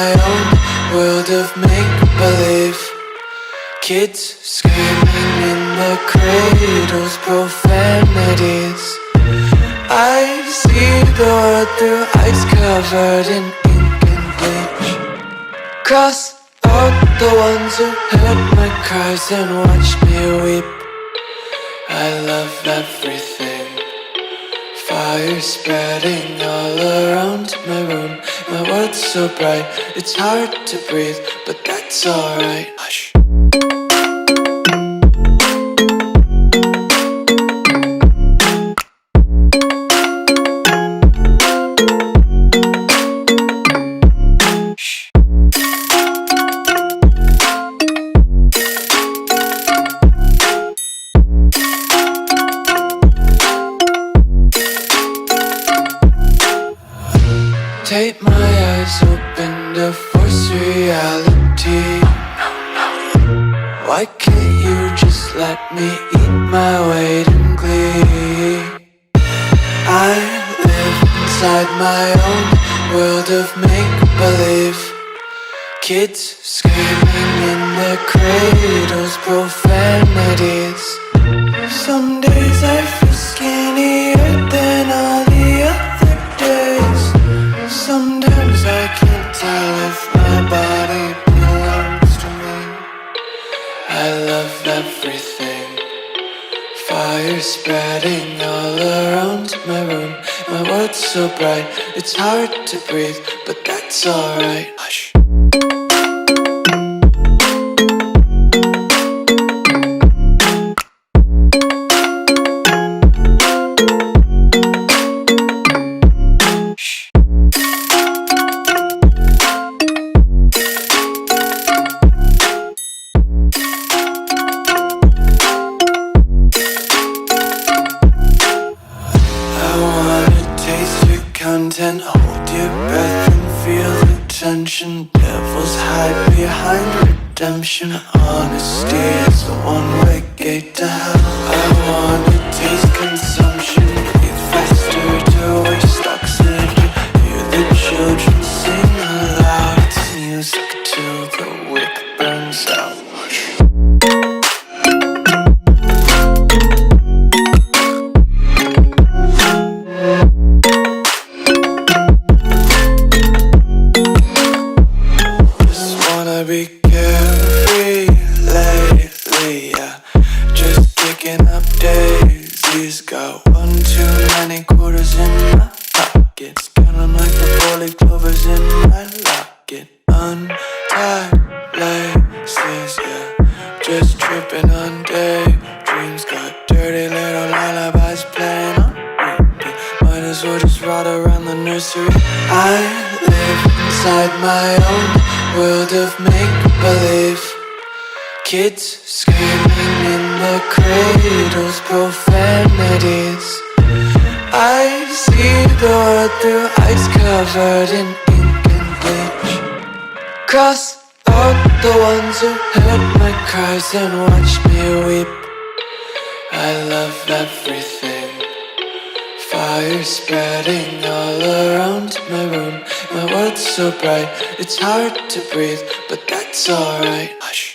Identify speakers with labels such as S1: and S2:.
S1: my own world of make-believe. Kids screaming in the cradles, profanities. I see the world through ice covered in ink and bleach. Cross out the ones who heard my cries and watched me weep. I love everything. Fire spreading all around my room. My world's so bright, it's hard to breathe, but that's alright. Hush. Take my eyes open to force reality. Why can't you just let me eat my weight in glee? I live inside my own world of make-believe. Kids screaming in their cradles, profanities. Some days I feel skinnier than all the other days. Sometimes I can't tell if my body belongs to me. I love everything. Fire spreading all around my room. My world's so bright, it's hard to breathe, but that's alright. Hush. Content, hold your breath and feel the tension. Devils hide behind redemption. Honesty is a one-way gate to hell. I wanna taste consumption, breathe faster to waste oxygen. Hear the children sing aloud. It's music till the wick burns out. Be carefree lately, yeah. Just picking up daisies. Got one too many quarters in my pockets. Counting like the 4-leaf clovers in my locket. Untied laces, yeah. Just tripping on daydreams. Got dirty little lullabies playing on repeat. Might as well just ride around the nursery. I live inside my own world of make-believe. Kids screaming in the cradles, profanities. I see the world through ice covered in ink and bleach. Cross out the ones who heard my cries and watched me weep. I love everything. Fire spreading all around my room. My world's so bright, it's hard to breathe, but that's alright. Hush.